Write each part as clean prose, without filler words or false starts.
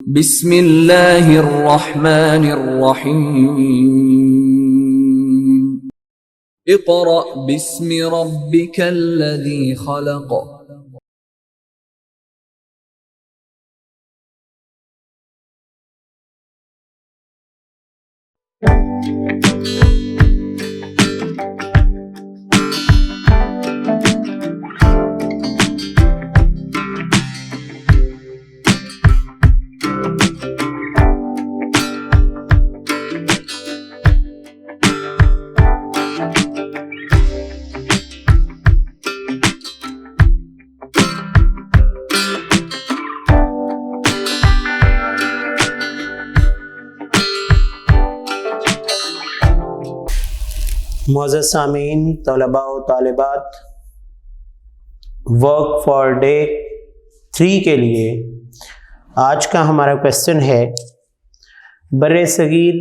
بسم اللہ الرحمن الرحیم اقرأ باسم ربک الذی خلق معزز سامعین، طلباء و طالبات، ورک فار ڈے 3 کے لیے آج کا ہمارا کویسچن ہے، بر صغیر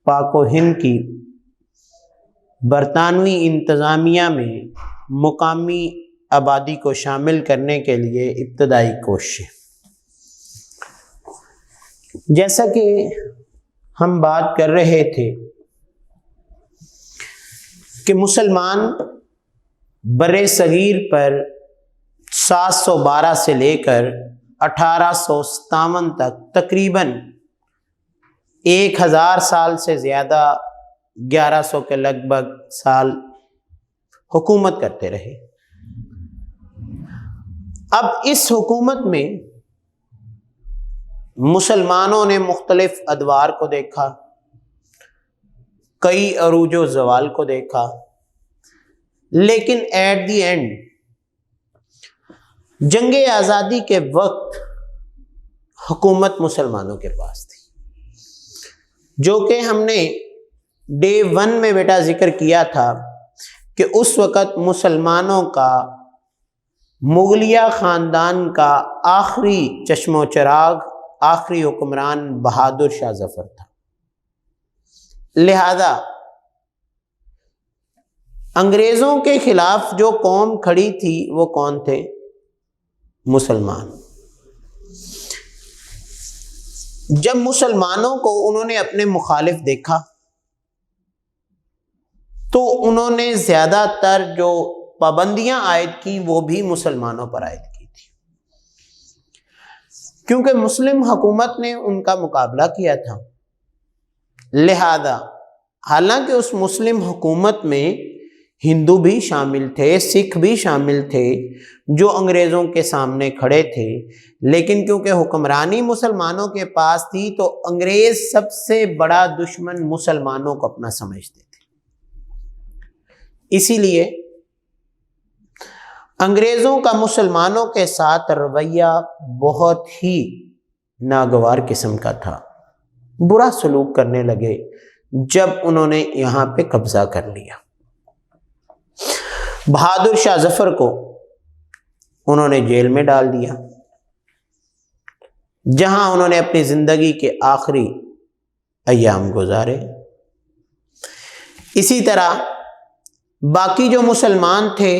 پاک و ہند کی برطانوی انتظامیہ میں مقامی آبادی کو شامل کرنے کے لیے ابتدائی کوششیں۔ جیسا کہ ہم بات کر رہے تھے کہ مسلمان بر صغیر پر 712 سے لے کر 1857 تک تقریباً 1000 سال سے زیادہ، 1100 کے لگ بھگ سال حکومت کرتے رہے۔ اب اس حکومت میں مسلمانوں نے مختلف ادوار کو دیکھا، کئی عروج و زوال کو دیکھا، لیکن ایٹ دی اینڈ جنگ آزادی کے وقت حکومت مسلمانوں کے پاس تھی، جو کہ ہم نے ڈے 1 میں بیٹا ذکر کیا تھا کہ اس وقت مسلمانوں کا مغلیہ خاندان کا آخری چشم و چراغ، آخری حکمران بہادر شاہ ظفر تھا۔ لہذا انگریزوں کے خلاف جو قوم کھڑی تھی وہ کون تھے؟ مسلمان۔ جب مسلمانوں کو انہوں نے اپنے مخالف دیکھا تو انہوں نے زیادہ تر جو پابندیاں عائد کی وہ بھی مسلمانوں پر عائد کی تھی، کیونکہ مسلم حکومت نے ان کا مقابلہ کیا تھا۔ لہذا حالانکہ اس مسلم حکومت میں ہندو بھی شامل تھے، سکھ بھی شامل تھے جو انگریزوں کے سامنے کھڑے تھے، لیکن کیونکہ حکمرانی مسلمانوں کے پاس تھی تو انگریز سب سے بڑا دشمن مسلمانوں کو اپنا سمجھتے تھے۔ اسی لیے انگریزوں کا مسلمانوں کے ساتھ رویہ بہت ہی ناگوار قسم کا تھا، برا سلوک کرنے لگے جب انہوں نے یہاں پہ قبضہ کر لیا۔ بہادر شاہ ظفر کو انہوں نے جیل میں ڈال دیا، جہاں انہوں نے اپنی زندگی کے آخری ایام گزارے۔ اسی طرح باقی جو مسلمان تھے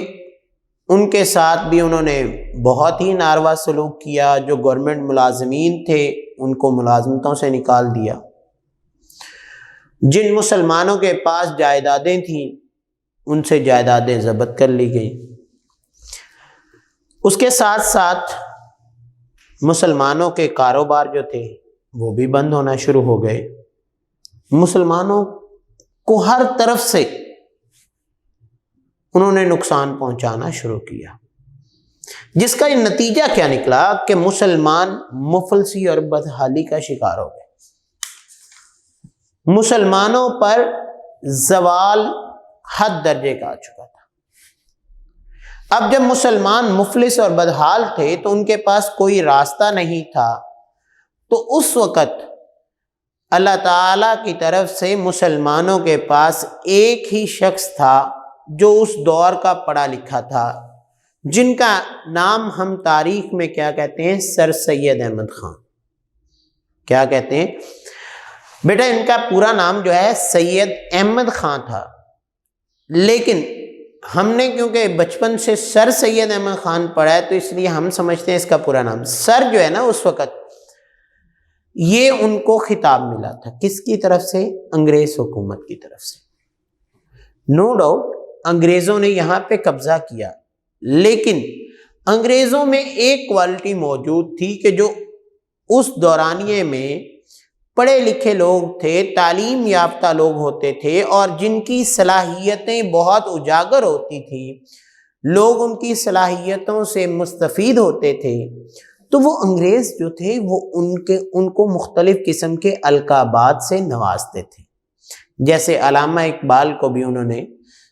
ان کے ساتھ بھی انہوں نے بہت ہی ناروا سلوک کیا۔ جو گورنمنٹ ملازمین تھے ان کو ملازمتوں سے نکال دیا، جن مسلمانوں کے پاس جائیدادیں تھیں ان سے جائیدادیں ضبط کر لی گئی۔ اس کے ساتھ ساتھ مسلمانوں کے کاروبار جو تھے وہ بھی بند ہونا شروع ہو گئے۔ مسلمانوں کو ہر طرف سے انہوں نے نقصان پہنچانا شروع کیا، جس کا نتیجہ کیا نکلا کہ مسلمان مفلسی اور بدحالی کا شکار ہو گئے۔ مسلمانوں پر زوال حد درجے کا آ چکا تھا۔ اب جب مسلمان مفلس اور بدحال تھے تو ان کے پاس کوئی راستہ نہیں تھا، تو اس وقت اللہ تعالیٰ کی طرف سے مسلمانوں کے پاس ایک ہی شخص تھا جو اس دور کا پڑھا لکھا تھا، جن کا نام ہم تاریخ میں کیا کہتے ہیں؟ سر سید احمد خان۔ کیا کہتے ہیں بیٹا؟ ان کا پورا نام جو ہے سید احمد خان تھا، لیکن ہم نے کیونکہ بچپن سے سر سید احمد خان پڑھا ہے تو اس لیے ہم سمجھتے ہیں اس کا پورا نام۔ سر جو ہے نا اس وقت یہ ان کو خطاب ملا تھا، کس کی طرف سے؟ انگریز حکومت کی طرف سے۔ نو ڈاؤٹ انگریزوں نے یہاں پہ قبضہ کیا، لیکن انگریزوں میں ایک کوالٹی موجود تھی کہ جو اس دورانیے میں پڑھے لکھے لوگ تھے، تعلیم یافتہ لوگ ہوتے تھے، اور جن کی صلاحیتیں بہت اجاگر ہوتی تھیں، لوگ ان کی صلاحیتوں سے مستفید ہوتے تھے، تو وہ انگریز جو تھے وہ ان کو مختلف قسم کے القابات سے نوازتے تھے۔ جیسے علامہ اقبال کو بھی انہوں نے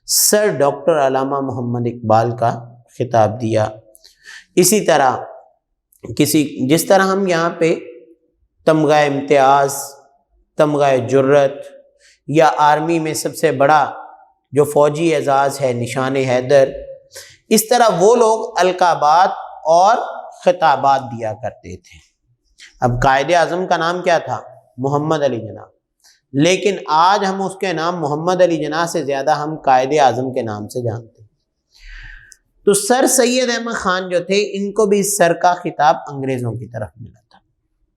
سر ڈاکٹر علامہ محمد اقبال کا خطاب دیا۔ اسی طرح جس طرح ہم یہاں پہ تمغہ امتیاز، تمغہ جرت، یا آرمی میں سب سے بڑا جو فوجی اعزاز ہے نشان حیدر، اس طرح وہ لوگ القابات اور خطابات دیا کرتے تھے۔ اب قائد اعظم کا نام کیا تھا؟ محمد علی جناح، لیکن آج ہم اس کے نام محمد علی جناح سے زیادہ ہم قائد اعظم کے نام سے جانتے ہیں۔ تو سر سید احمد خان جو تھے، ان کو بھی سر کا خطاب انگریزوں کی طرف ملا تھا۔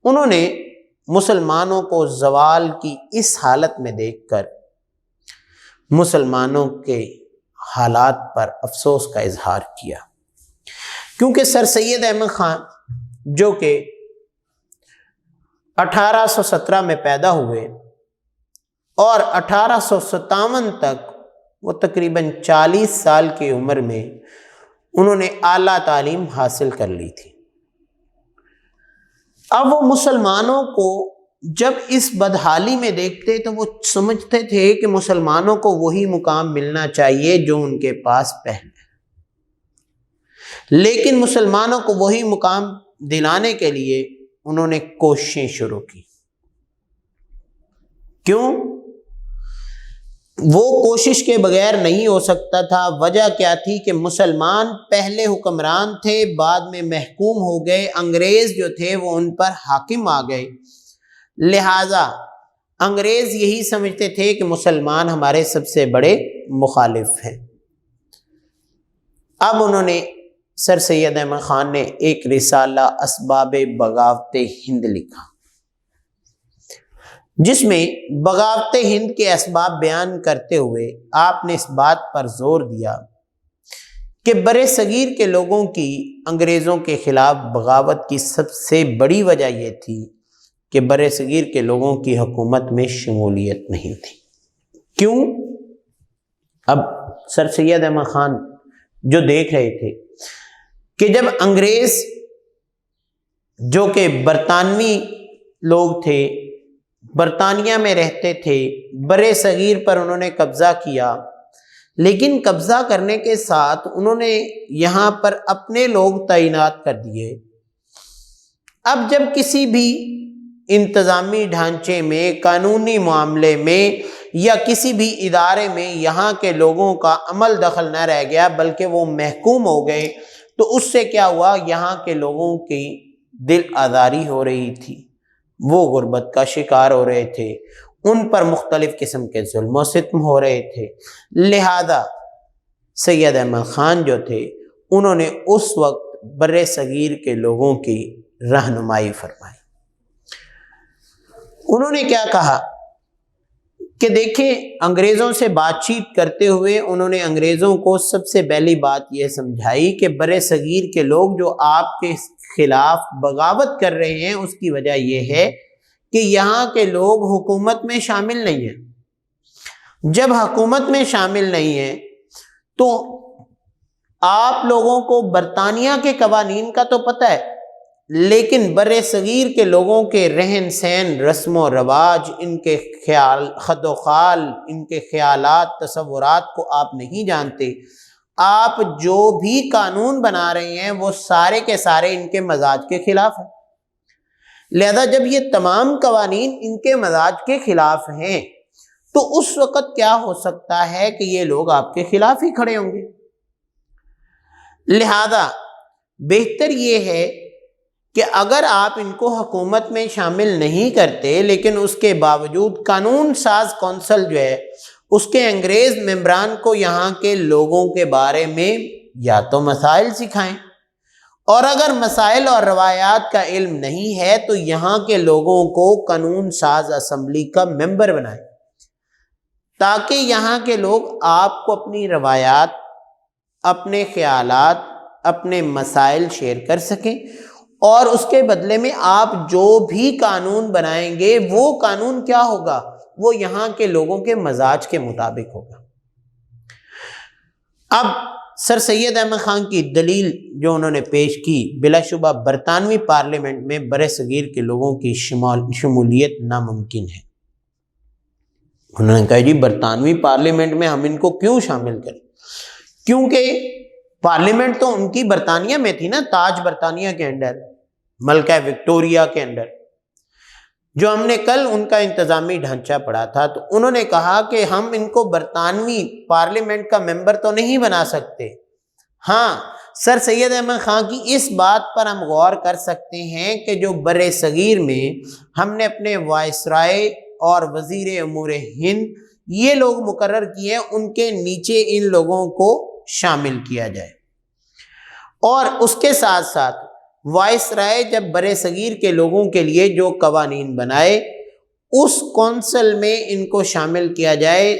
انہوں نے مسلمانوں کو زوال کی اس حالت میں دیکھ کر مسلمانوں کے حالات پر افسوس کا اظہار کیا، کیونکہ سر سید احمد خان جو کہ 1817 میں پیدا ہوئے اور 1857 تک وہ تقریباً 40 سال کی عمر میں انہوں نے اعلیٰ تعلیم حاصل کر لی تھی۔ اب وہ مسلمانوں کو جب اس بدحالی میں دیکھتے تو وہ سمجھتے تھے کہ مسلمانوں کو وہی مقام ملنا چاہیے جو ان کے پاس پہلے ہے، لیکن مسلمانوں کو وہی مقام دلانے کے لیے انہوں نے کوششیں شروع کی۔ کیوں؟ وہ کوشش کے بغیر نہیں ہو سکتا تھا۔ وجہ کیا تھی کہ مسلمان پہلے حکمران تھے، بعد میں محکوم ہو گئے، انگریز جو تھے وہ ان پر حاکم آ گئے، لہٰذا انگریز یہی سمجھتے تھے کہ مسلمان ہمارے سب سے بڑے مخالف ہیں۔ اب انہوں نے سر سید احمد خان نے ایک رسالہ اسباب بغاوت ہند لکھا، جس میں بغاوت ہند کے اسباب بیان کرتے ہوئے آپ نے اس بات پر زور دیا کہ برِ صغیر کے لوگوں کی انگریزوں کے خلاف بغاوت کی سب سے بڑی وجہ یہ تھی کہ برِ صغیر کے لوگوں کی حکومت میں شمولیت نہیں تھی۔ کیوں؟ اب سر سید احمد خان جو دیکھ رہے تھے کہ جب انگریز جو کہ برطانوی لوگ تھے، برطانیہ میں رہتے تھے، برِ صغیر پر انہوں نے قبضہ کیا، لیکن قبضہ کرنے کے ساتھ انہوں نے یہاں پر اپنے لوگ تعینات کر دیے۔ اب جب کسی بھی انتظامی ڈھانچے میں، قانونی معاملے میں یا کسی بھی ادارے میں یہاں کے لوگوں کا عمل دخل نہ رہ گیا بلکہ وہ محکوم ہو گئے، تو اس سے کیا ہوا؟ یہاں کے لوگوں کی دل آزاری ہو رہی تھی، وہ غربت کا شکار ہو رہے تھے، ان پر مختلف قسم کے ظلم و ستم ہو رہے تھے، لہذا سید احمد خان جو تھے انہوں نے اس وقت برِ صغیر کے لوگوں کی رہنمائی فرمائی۔ انہوں نے کیا کہا کہ دیکھیں، انگریزوں سے بات چیت کرتے ہوئے انہوں نے انگریزوں کو سب سے پہلی بات یہ سمجھائی کہ برِ صغیر کے لوگ جو آپ کے خلاف بغاوت کر رہے ہیں اس کی وجہ یہ ہے کہ یہاں کے لوگ حکومت میں شامل نہیں ہیں۔ جب حکومت میں شامل نہیں ہیں تو آپ لوگوں کو برطانیہ کے قوانین کا تو پتہ ہے، لیکن برِ صغیر کے لوگوں کے رہن سہن، رسم و رواج، ان کے خد و خال، ان کے خیالات، تصورات کو آپ نہیں جانتے۔ آپ جو بھی قانون بنا رہے ہیں وہ سارے کے سارے ان کے مزاج کے خلاف ہیں، لہذا جب یہ تمام قوانین ان کے مزاج کے خلاف ہیں تو اس وقت کیا ہو سکتا ہے کہ یہ لوگ آپ کے خلاف ہی کھڑے ہوں گے۔ لہذا بہتر یہ ہے کہ اگر آپ ان کو حکومت میں شامل نہیں کرتے لیکن اس کے باوجود قانون ساز کونسل جو ہے اس کے انگریز ممبران کو یہاں کے لوگوں کے بارے میں یا تو مسائل سکھائیں اور اگر مسائل اور روایات کا علم نہیں ہے تو یہاں کے لوگوں کو قانون ساز اسمبلی کا ممبر بنائیں، تاکہ یہاں کے لوگ آپ کو اپنی روایات، اپنے خیالات، اپنے مسائل شیئر کر سکیں، اور اس کے بدلے میں آپ جو بھی قانون بنائیں گے وہ قانون کیا ہوگا؟ وہ یہاں کے لوگوں کے مزاج کے مطابق ہوگا۔ اب سر سید احمد خان کی دلیل جو انہوں نے پیش کی، بلا شبہ برطانوی پارلیمنٹ میں بر صغیر کے لوگوں کی شمولیت ناممکن ہے۔ انہوں نے کہا جی برطانوی پارلیمنٹ میں ہم ان کو کیوں شامل کریں؟ کیونکہ پارلیمنٹ تو ان کی برطانیہ میں تھی نا، تاج برطانیہ کے انڈر، ملکہ وکٹوریہ کے انڈر۔ جو ہم نے کل ان کا انتظامی ڈھانچہ پڑھا تھا، تو انہوں نے کہا کہ ہم ان کو برطانوی پارلیمنٹ کا ممبر تو نہیں بنا سکتے، ہاں سر سید احمد خان کی اس بات پر ہم غور کر سکتے ہیں کہ جو بر صغیر میں ہم نے اپنے وائسرائے اور وزیر امور ہند یہ لوگ مقرر کیے، ان کے نیچے ان لوگوں کو شامل کیا جائے، اور اس کے ساتھ ساتھ وائسرائے جب بر صغیر کے لوگوں کے لیے جو قوانین بنائے اس کونسل میں ان کو شامل کیا جائے،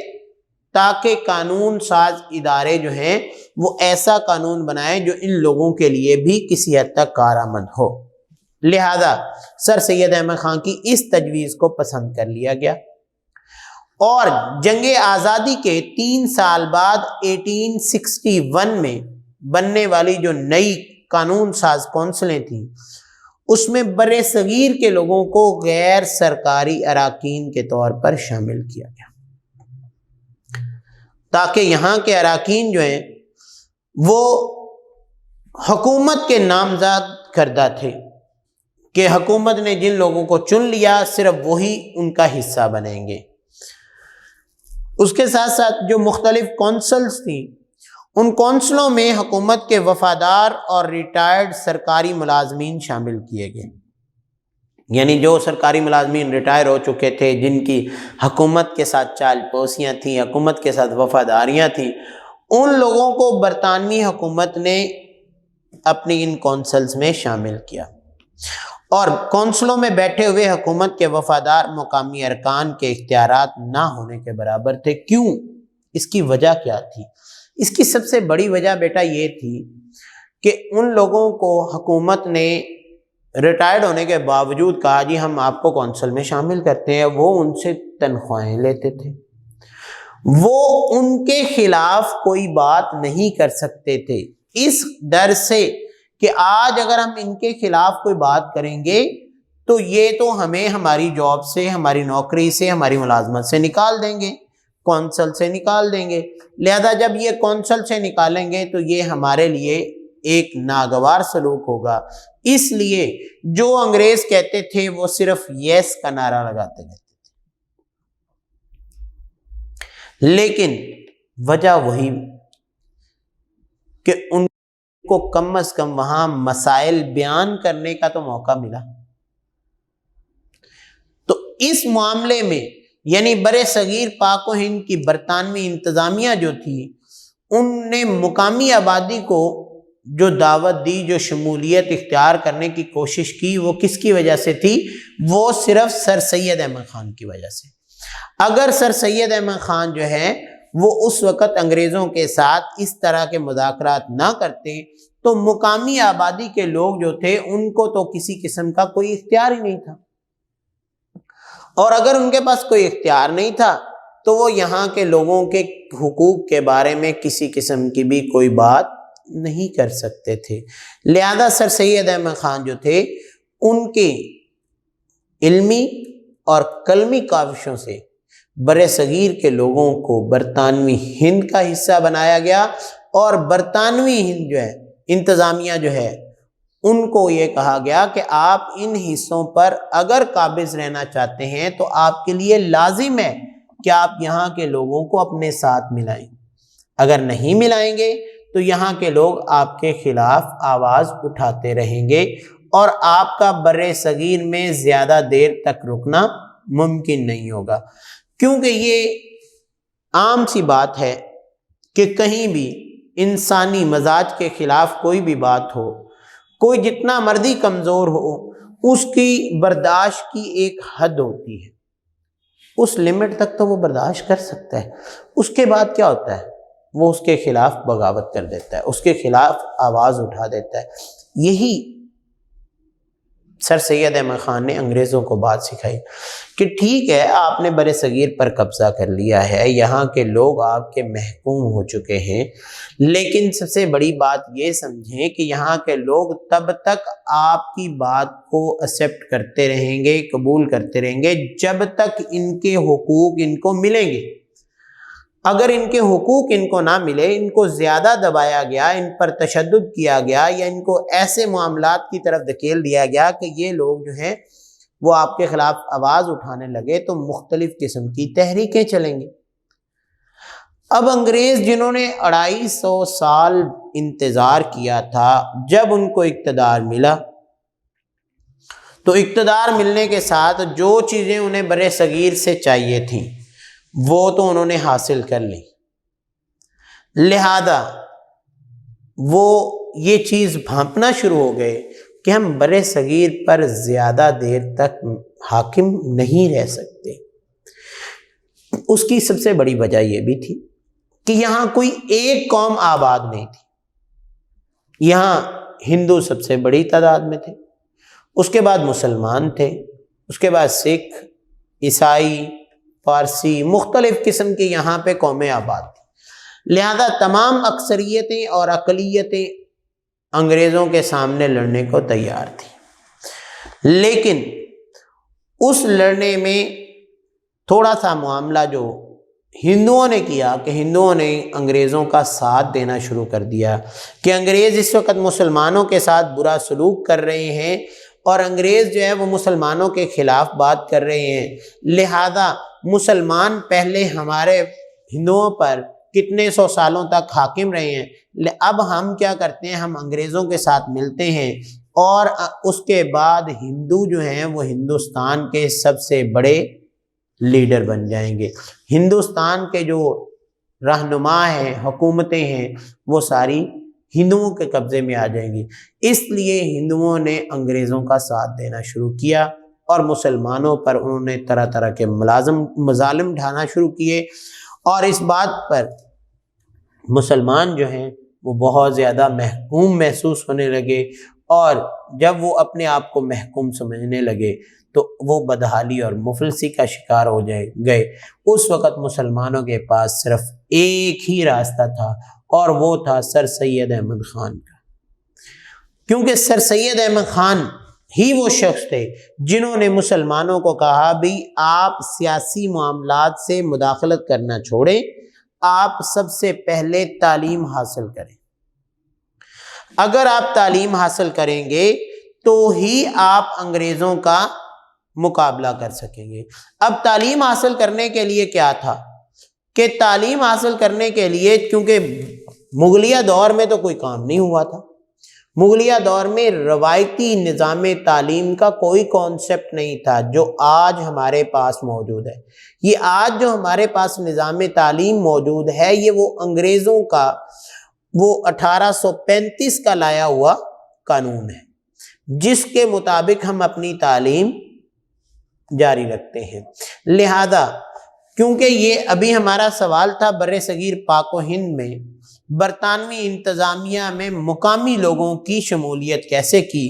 تاکہ قانون ساز ادارے جو ہیں وہ ایسا قانون بنائیں جو ان لوگوں کے لیے بھی کسی حد تک کارآمد ہو۔ لہذا سر سید احمد خان کی اس تجویز کو پسند کر لیا گیا، اور جنگ آزادی کے 3 سال بعد 1861 میں بننے والی جو نئی قانون ساز کونسلیں تھیں، اس میں بر صغیر کے لوگوں کو غیر سرکاری اراکین کے طور پر شامل کیا گیا، تاکہ یہاں کے اراکین جو ہیں وہ حکومت کے نامزد کردہ تھے، کہ حکومت نے جن لوگوں کو چن لیا صرف وہی ان کا حصہ بنیں گے۔ اس کے ساتھ ساتھ جو مختلف کونسلز تھیں، ان کونسلوں میں حکومت کے وفادار اور ریٹائرڈ سرکاری ملازمین شامل کیے گئے، یعنی جو سرکاری ملازمین ریٹائر ہو چکے تھے، جن کی حکومت کے ساتھ چال پوسیاں تھیں، حکومت کے ساتھ وفاداریاں تھیں، ان لوگوں کو برطانوی حکومت نے اپنی ان کونسلز میں شامل کیا، اور کونسلوں میں بیٹھے ہوئے حکومت کے وفادار مقامی ارکان کے اختیارات نہ ہونے کے برابر تھے۔ کیوں؟ اس کی وجہ کیا تھی؟ اس کی سب سے بڑی وجہ بیٹا یہ تھی کہ ان لوگوں کو حکومت نے ریٹائرڈ ہونے کے باوجود کہا جی ہم آپ کو کونسل میں شامل کرتے ہیں، وہ ان سے تنخواہیں لیتے تھے، وہ ان کے خلاف کوئی بات نہیں کر سکتے تھے، اس ڈر سے کہ آج اگر ہم ان کے خلاف کوئی بات کریں گے تو یہ تو ہمیں ہماری جاب سے، ہماری نوکری سے، ہماری ملازمت سے نکال دیں گے، کونسل سے نکال دیں گے۔ لہذا جب یہ کونسل سے نکالیں گے تو یہ ہمارے لیے ایک ناگوار سلوک ہوگا، اس لیے جو انگریز کہتے تھے وہ صرف یس کا نعرہ لگاتے رہتے تھے، لیکن وجہ وہی کہ ان کو کم از کم وہاں مسائل بیان کرنے کا تو موقع ملا۔ تو اس معاملے میں یعنی بر صغیر پاک و ہند کی برطانوی انتظامیہ جو تھی، ان نے مقامی آبادی کو جو دعوت دی، جو شمولیت اختیار کرنے کی کوشش کی، وہ کس کی وجہ سے تھی؟ وہ صرف سر سید احمد خان کی وجہ سے۔ اگر سر سید احمد خان جو ہے وہ اس وقت انگریزوں کے ساتھ اس طرح کے مذاکرات نہ کرتے تو مقامی آبادی کے لوگ جو تھے ان کو تو کسی قسم کا کوئی اختیار ہی نہیں تھا، اور اگر ان کے پاس کوئی اختیار نہیں تھا تو وہ یہاں کے لوگوں کے حقوق کے بارے میں کسی قسم کی بھی کوئی بات نہیں کر سکتے تھے۔ لہذا سر سید احمد خان جو تھے ان کی علمی اور قلمی کاوشوں سے بر صغیر کے لوگوں کو برطانوی ہند کا حصہ بنایا گیا، اور برطانوی ہند جو ہے انتظامیہ جو ہے ان کو یہ کہا گیا کہ آپ ان حصوں پر اگر قابض رہنا چاہتے ہیں تو آپ کے لیے لازم ہے کہ آپ یہاں کے لوگوں کو اپنے ساتھ ملائیں، اگر نہیں ملائیں گے تو یہاں کے لوگ آپ کے خلاف آواز اٹھاتے رہیں گے، اور آپ کا بر صغیر میں زیادہ دیر تک رکنا ممکن نہیں ہوگا۔ کیونکہ یہ عام سی بات ہے کہ کہیں بھی انسانی مزاج کے خلاف کوئی بھی بات ہو، کوئی جتنا مرضی کمزور ہو اس کی برداشت کی ایک حد ہوتی ہے، اس لمٹ تک تو وہ برداشت کر سکتا ہے، اس کے بعد کیا ہوتا ہے وہ اس کے خلاف بغاوت کر دیتا ہے، اس کے خلاف آواز اٹھا دیتا ہے۔ یہی سر سید احمد خان نے انگریزوں کو بات سکھائی کہ ٹھیک ہے آپ نے بر صغیر پر قبضہ کر لیا ہے، یہاں کے لوگ آپ کے محکوم ہو چکے ہیں، لیکن سب سے بڑی بات یہ سمجھیں کہ یہاں کے لوگ تب تک آپ کی بات کو ایکسیپٹ کرتے رہیں گے، قبول کرتے رہیں گے جب تک ان کے حقوق ان کو ملیں گے۔ اگر ان کے حقوق ان کو نہ ملے، ان کو زیادہ دبایا گیا، ان پر تشدد کیا گیا، یا ان کو ایسے معاملات کی طرف دھکیل دیا گیا کہ یہ لوگ جو ہیں وہ آپ کے خلاف آواز اٹھانے لگے، تو مختلف قسم کی تحریکیں چلیں گی۔ اب انگریز جنہوں نے 250 سال انتظار کیا تھا، جب ان کو اقتدار ملا تو اقتدار ملنے کے ساتھ جو چیزیں انہیں بر صغیر سے چاہیے تھیں وہ تو انہوں نے حاصل کر لی، لہذا وہ یہ چیز بھانپنا شروع ہو گئے کہ ہم بر صغیر پر زیادہ دیر تک حاکم نہیں رہ سکتے۔ اس کی سب سے بڑی وجہ یہ بھی تھی کہ یہاں کوئی ایک قوم آباد نہیں تھی، یہاں ہندو سب سے بڑی تعداد میں تھے، اس کے بعد مسلمان تھے، اس کے بعد سکھ، عیسائی، فارسی، مختلف قسم کی یہاں پہ قومیں آباد تھیں، لہذا تمام اکثریتیں اور اقلیتیں انگریزوں کے سامنے لڑنے کو تیار تھیں۔ لیکن اس لڑنے میں تھوڑا سا معاملہ جو ہندوؤں نے کیا کہ ہندوؤں نے انگریزوں کا ساتھ دینا شروع کر دیا کہ انگریز اس وقت مسلمانوں کے ساتھ برا سلوک کر رہے ہیں اور انگریز جو ہے وہ مسلمانوں کے خلاف بات کر رہے ہیں، لہذا مسلمان پہلے ہمارے ہندوؤں پر کتنے سو سالوں تک حاکم رہے ہیں، اب ہم کیا کرتے ہیں، ہم انگریزوں کے ساتھ ملتے ہیں اور اس کے بعد ہندو جو ہیں وہ ہندوستان کے سب سے بڑے لیڈر بن جائیں گے، ہندوستان کے جو رہنما ہیں، حکومتیں ہیں، وہ ساری ہندوؤں کے قبضے میں آ جائیں گی۔ اس لیے ہندوؤں نے انگریزوں کا ساتھ دینا شروع کیا اور مسلمانوں پر انہوں نے طرح طرح کے مظالم ڈھانا شروع کیے، اور اس بات پر مسلمان جو ہیں وہ بہت زیادہ محکوم محسوس ہونے لگے، اور جب وہ اپنے آپ کو محکوم سمجھنے لگے تو وہ بدحالی اور مفلسی کا شکار ہو گئے۔ اس وقت مسلمانوں کے پاس صرف ایک ہی راستہ تھا اور وہ تھا سر سید احمد خان کا، کیونکہ سر سید احمد خان ہی وہ شخص تھے جنہوں نے مسلمانوں کو کہا بھی آپ سیاسی معاملات سے مداخلت کرنا چھوڑیں، آپ سب سے پہلے تعلیم حاصل کریں، اگر آپ تعلیم حاصل کریں گے تو ہی آپ انگریزوں کا مقابلہ کر سکیں گے۔ اب تعلیم حاصل کرنے کے لیے کیا تھا کہ تعلیم حاصل کرنے کے لیے، کیونکہ مغلیہ دور میں تو کوئی کام نہیں ہوا تھا، مغلیہ دور میں روایتی نظام تعلیم کا کوئی کانسیپٹ نہیں تھا جو آج ہمارے پاس موجود ہے۔ یہ آج جو ہمارے پاس نظام تعلیم موجود ہے یہ وہ انگریزوں کا وہ 1835 کا لایا ہوا قانون ہے جس کے مطابق ہم اپنی تعلیم جاری رکھتے ہیں۔ لہذا کیونکہ یہ ابھی ہمارا سوال تھا بر صغیر پاک و ہند میں برطانوی انتظامیہ میں مقامی لوگوں کی شمولیت کیسے کی،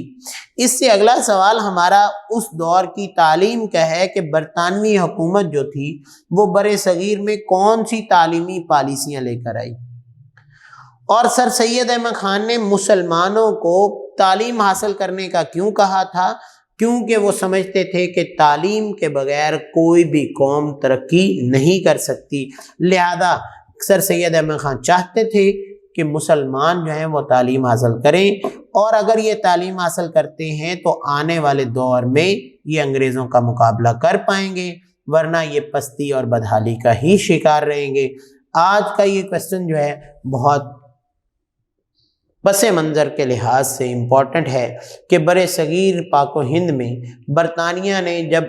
اس سے اگلا سوال ہمارا اس دور کی تعلیم کا ہے کہ برطانوی حکومت جو تھی وہ بر صغیر میں کون سی تعلیمی پالیسیاں لے کر آئی، اور سر سید احمد خان نے مسلمانوں کو تعلیم حاصل کرنے کا کیوں کہا تھا، کیونکہ وہ سمجھتے تھے کہ تعلیم کے بغیر کوئی بھی قوم ترقی نہیں کر سکتی، لہذا سر سید احمد خان چاہتے تھے کہ مسلمان جو ہیں وہ تعلیم حاصل کریں، اور اگر یہ تعلیم حاصل کرتے ہیں تو آنے والے دور میں یہ انگریزوں کا مقابلہ کر پائیں گے، ورنہ یہ پستی اور بدحالی کا ہی شکار رہیں گے۔ آج کا یہ کویسچن جو ہے بہت پس منظر کے لحاظ سے امپورٹنٹ ہے کہ بر صغیر پاک و ہند میں برطانیہ نے جب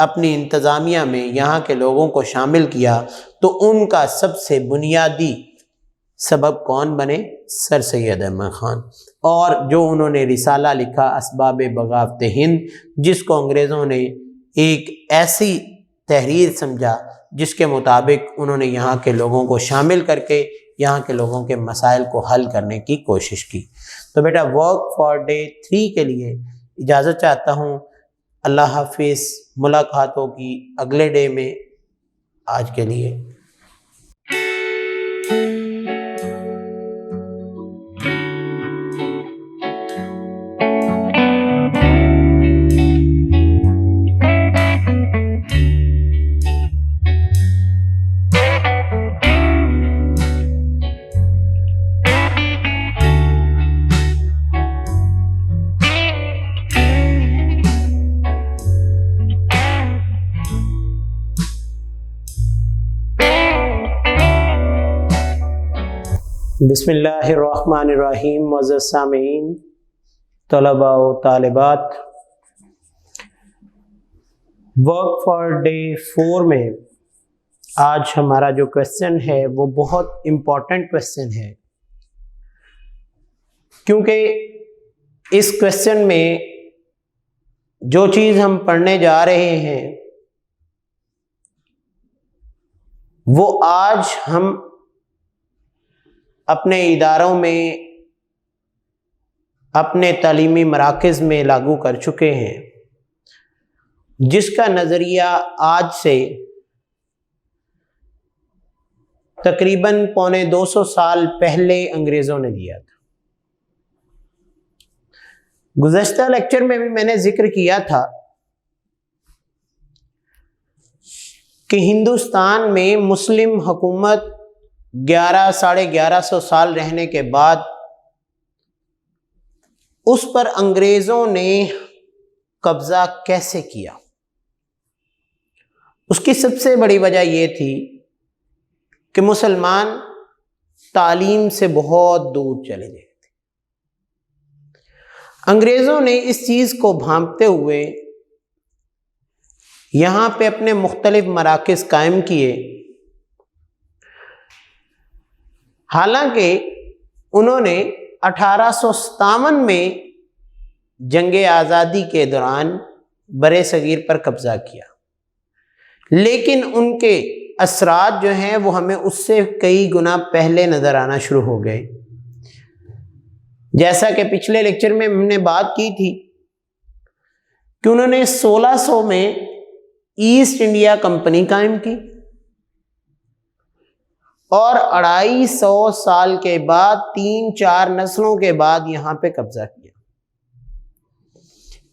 اپنی انتظامیہ میں یہاں کے لوگوں کو شامل کیا تو ان کا سب سے بنیادی سبب کون بنے؟ سر سید احمد خان، اور جو انہوں نے رسالہ لکھا اسباب بغاوت ہند، جس کو انگریزوں نے ایک ایسی تحریر سمجھا جس کے مطابق انہوں نے یہاں کے لوگوں کو شامل کر کے یہاں کے لوگوں کے مسائل کو حل کرنے کی کوشش کی۔ تو بیٹا ورک فار ڈے 3 کے لیے اجازت چاہتا ہوں۔ اللہ حافظ، ملاقات ہوگی اگلے ڈے میں۔ آج کے لیے بسم اللہ الرحمن الرحیم۔ معزز سامعین، طلباء و طالبات، ورک فار ڈے 4 میں آج ہمارا جو کویسچن ہے وہ بہت امپورٹنٹ کویسچن ہے، کیونکہ اس کویسچن میں جو چیز ہم پڑھنے جا رہے ہیں وہ آج ہم اپنے اداروں میں، اپنے تعلیمی مراکز میں لاگو کر چکے ہیں، جس کا نظریہ آج سے تقریباً 250 سال پہلے انگریزوں نے دیا تھا۔ گزشتہ لیکچر میں بھی میں نے ذکر کیا تھا کہ ہندوستان میں مسلم حکومت 1100-1150 سال رہنے کے بعد اس پر انگریزوں نے قبضہ کیسے کیا۔ اس کی سب سے بڑی وجہ یہ تھی کہ مسلمان تعلیم سے بہت دور چلے گئے تھے۔ انگریزوں نے اس چیز کو بھانپتے ہوئے یہاں پہ اپنے مختلف مراکز قائم کیے، حالانکہ انہوں نے 1857 میں جنگ آزادی کے دوران برِ صغیر پر قبضہ کیا، لیکن ان کے اثرات جو ہیں وہ ہمیں اس سے کئی گنا پہلے نظر آنا شروع ہو گئے۔ جیسا کہ پچھلے لیکچر میں ہم نے بات کی تھی کہ انہوں نے 1600 میں ایسٹ انڈیا کمپنی قائم کی، اور 250 سال کے بعد 3-4 نسلوں کے بعد یہاں پہ قبضہ کیا۔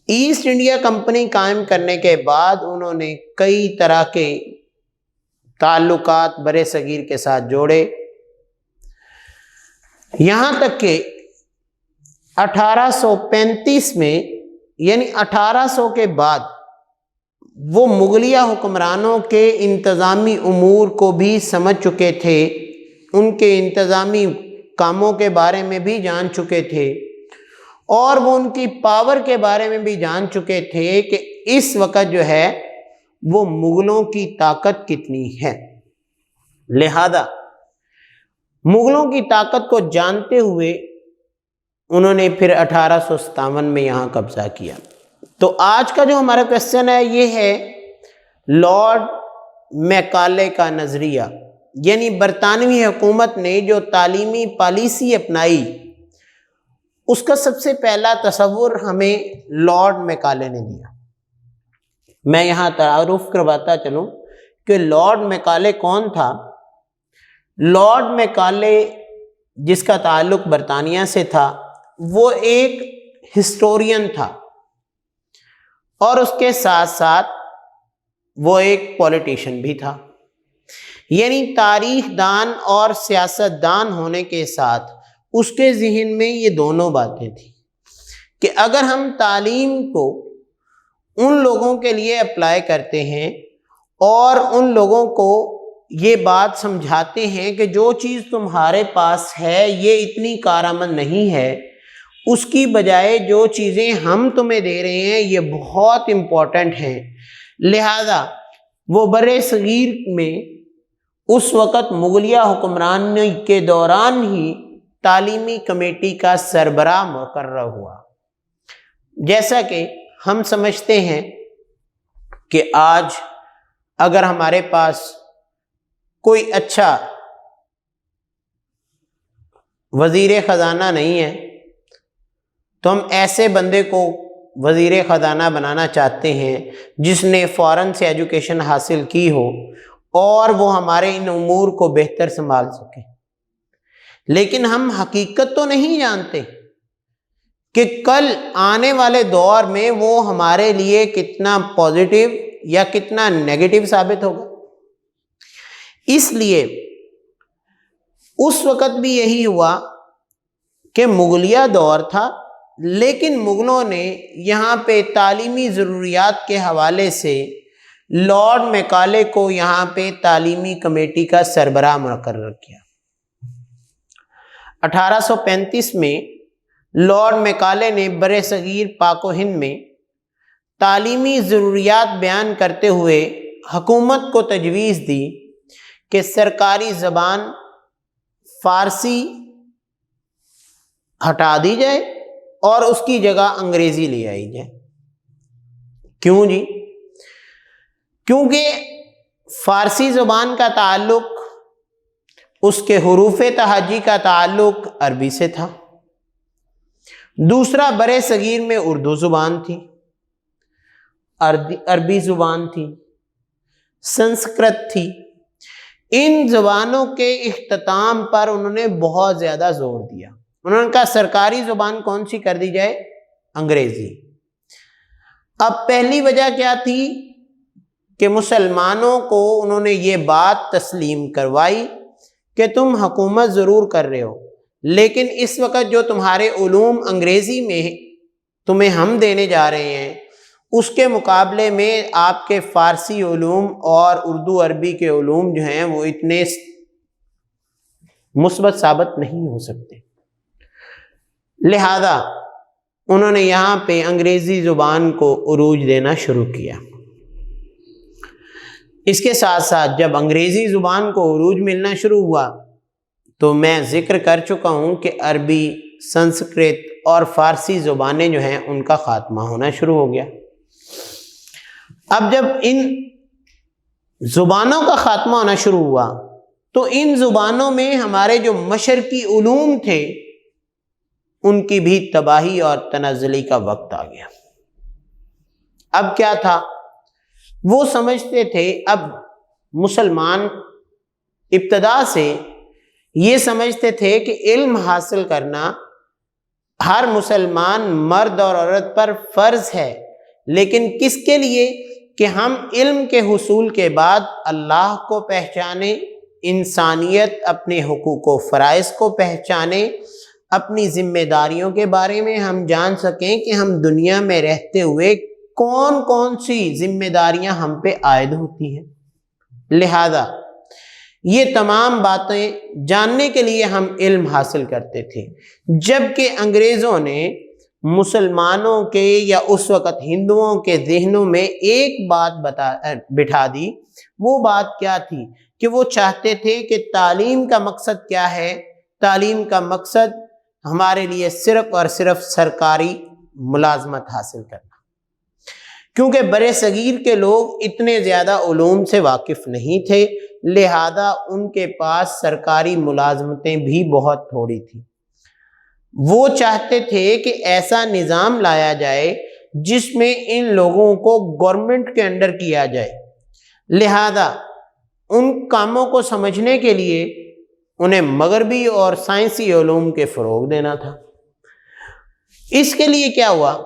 ایسٹ انڈیا کمپنی قائم کرنے کے بعد انہوں نے کئی طرح کے تعلقات برِ صغیر کے ساتھ جوڑے، یہاں تک کہ 1835 میں یعنی 1800 کے بعد وہ مغلیہ حکمرانوں کے انتظامی امور کو بھی سمجھ چکے تھے، ان کے انتظامی کاموں کے بارے میں بھی جان چکے تھے، اور وہ ان کی پاور کے بارے میں بھی جان چکے تھے کہ اس وقت جو ہے وہ مغلوں کی طاقت کتنی ہے۔ لہذا مغلوں کی طاقت کو جانتے ہوئے انہوں نے پھر 1857 میں یہاں قبضہ کیا۔ تو آج کا جو ہمارا کویسچن ہے یہ ہے لارڈ میکالے کا نظریہ، یعنی برطانوی حکومت نے جو تعلیمی پالیسی اپنائی اس کا سب سے پہلا تصور ہمیں لارڈ میکالے نے دیا۔ میں یہاں تعارف کرواتا چلوں کہ لارڈ میکالے کون تھا۔ لارڈ میکالے، جس کا تعلق برطانیہ سے تھا، وہ ایک ہسٹورین تھا، اور اس کے ساتھ ساتھ وہ ایک پولیٹیشین بھی تھا، یعنی تاریخ دان اور سیاست دان ہونے کے ساتھ اس کے ذہن میں یہ دونوں باتیں تھیں کہ اگر ہم تعلیم کو ان لوگوں کے لیے اپلائی کرتے ہیں اور ان لوگوں کو یہ بات سمجھاتے ہیں کہ جو چیز تمہارے پاس ہے یہ اتنی کارآمد نہیں ہے، اس کی بجائے جو چیزیں ہم تمہیں دے رہے ہیں یہ بہت امپورٹنٹ ہیں، لہذا وہ برِ صغیر میں اس وقت مغلیہ حکمرانی کے دوران ہی تعلیمی کمیٹی کا سربراہ مقرر ہوا۔ جیسا کہ ہم سمجھتے ہیں کہ آج اگر ہمارے پاس کوئی اچھا وزیر خزانہ نہیں ہے تو ہم ایسے بندے کو وزیر خزانہ بنانا چاہتے ہیں جس نے فورن سے ایجوکیشن حاصل کی ہو اور وہ ہمارے ان امور کو بہتر سنبھال سکے، لیکن ہم حقیقت تو نہیں جانتے کہ کل آنے والے دور میں وہ ہمارے لیے کتنا پازیٹیو یا کتنا نیگیٹو ثابت ہوگا۔ اس لیے اس وقت بھی یہی ہوا کہ مغلیہ دور تھا، لیکن مغلوں نے یہاں پہ تعلیمی ضروریات کے حوالے سے لارڈ میکالے کو یہاں پہ تعلیمی کمیٹی کا سربراہ مقرر کیا۔ 1835 میں لارڈ میکالے نے برِ صغیر پاک و ہند میں تعلیمی ضروریات بیان کرتے ہوئے حکومت کو تجویز دی کہ سرکاری زبان فارسی ہٹا دی جائے اور اس کی جگہ انگریزی لے آئی جائے۔ کیوں جی؟ کیونکہ فارسی زبان کا تعلق، اس کے حروف تہجی کا تعلق عربی سے تھا، دوسرا برِ صغیر میں اردو زبان تھی، عربی زبان تھی، سنسکرت تھی۔ ان زبانوں کے اختتام پر انہوں نے بہت زیادہ زور دیا۔ انہوں نے کہا سرکاری زبان کون سی کر دی جائے؟ انگریزی۔ اب پہلی وجہ کیا تھی کہ مسلمانوں کو انہوں نے یہ بات تسلیم کروائی کہ تم حکومت ضرور کر رہے ہو، لیکن اس وقت جو تمہارے علوم انگریزی میں تمہیں ہم دینے جا رہے ہیں، اس کے مقابلے میں آپ کے فارسی علوم اور اردو عربی کے علوم جو ہیں وہ اتنے مثبت ثابت نہیں ہو سکتے۔ لہذا انہوں نے یہاں پہ انگریزی زبان کو عروج دینا شروع کیا۔ اس کے ساتھ ساتھ جب انگریزی زبان کو عروج ملنا شروع ہوا تو میں ذکر کر چکا ہوں کہ عربی، سنسکرت اور فارسی زبانیں جو ہیں ان کا خاتمہ ہونا شروع ہو گیا۔ اب جب ان زبانوں کا خاتمہ ہونا شروع ہوا تو ان زبانوں میں ہمارے جو مشرقی علوم تھے ان کی بھی تباہی اور تنزلی کا وقت آ گیا۔ اب کیا تھا؟ وہ سمجھتے تھے اب مسلمان ابتدا سے یہ سمجھتے تھے کہ علم حاصل کرنا ہر مسلمان مرد اور عورت پر فرض ہے، لیکن کس کے لیے؟ کہ ہم علم کے حصول کے بعد اللہ کو پہچانیں، انسانیت، اپنے حقوق و فرائض کو پہچانیں، اپنی ذمہ داریوں کے بارے میں ہم جان سکیں کہ ہم دنیا میں رہتے ہوئے کون کون سی ذمہ داریاں ہم پہ عائد ہوتی ہیں۔ لہذا یہ تمام باتیں جاننے کے لیے ہم علم حاصل کرتے تھے، جبکہ انگریزوں نے مسلمانوں کے یا اس وقت ہندوؤں کے ذہنوں میں ایک بات بٹھا دی۔ وہ بات کیا تھی؟ کہ وہ چاہتے تھے کہ تعلیم کا مقصد کیا ہے؟ تعلیم کا مقصد ہمارے لیے صرف اور صرف سرکاری ملازمت حاصل کرنا، کیونکہ برِ صغیر کے لوگ اتنے زیادہ علوم سے واقف نہیں تھے، لہذا ان کے پاس سرکاری ملازمتیں بھی بہت تھوڑی تھیں۔ وہ چاہتے تھے کہ ایسا نظام لایا جائے جس میں ان لوگوں کو گورنمنٹ کے انڈر کیا جائے، لہذا ان کاموں کو سمجھنے کے لیے انہیں مغربی اور سائنسی علوم کے فروغ دینا تھا۔ اس کے لیے کیا ہوا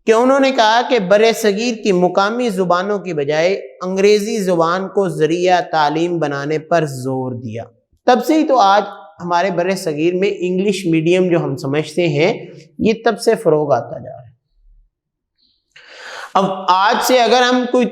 کہ انہوں نے کہا کہ برِ صغیر کی مقامی زبانوں کی بجائے انگریزی زبان کو ذریعہ تعلیم بنانے پر زور دیا۔ تب سے ہی تو آج ہمارے برِ صغیر میں انگلش میڈیم جو ہم سمجھتے ہیں یہ تب سے فروغ آتا جا رہا ہے۔ اب آج سے اگر ہم کوئی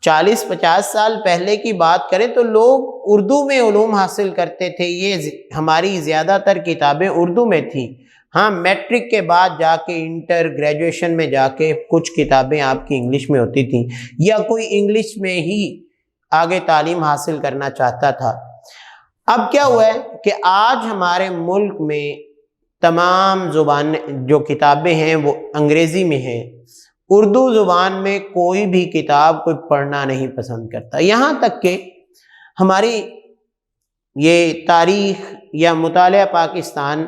40-50 سال پہلے کی بات کریں تو لوگ اردو میں علوم حاصل کرتے تھے، یہ ہماری زیادہ تر کتابیں اردو میں تھیں۔ ہاں، میٹرک کے بعد جا کے انٹر گریجویشن میں جا کے کچھ کتابیں آپ کی انگلش میں ہوتی تھیں، یا کوئی انگلش میں ہی آگے تعلیم حاصل کرنا چاہتا تھا، اب کیا ہوا ہے کہ آج ہمارے ملک میں تمام زبانیں جو کتابیں ہیں وہ انگریزی میں ہیں، اردو زبان میں کوئی بھی کتاب کوئی پڑھنا نہیں پسند کرتا، یہاں تک کہ ہماری یہ تاریخ یا مطالعہ پاکستان،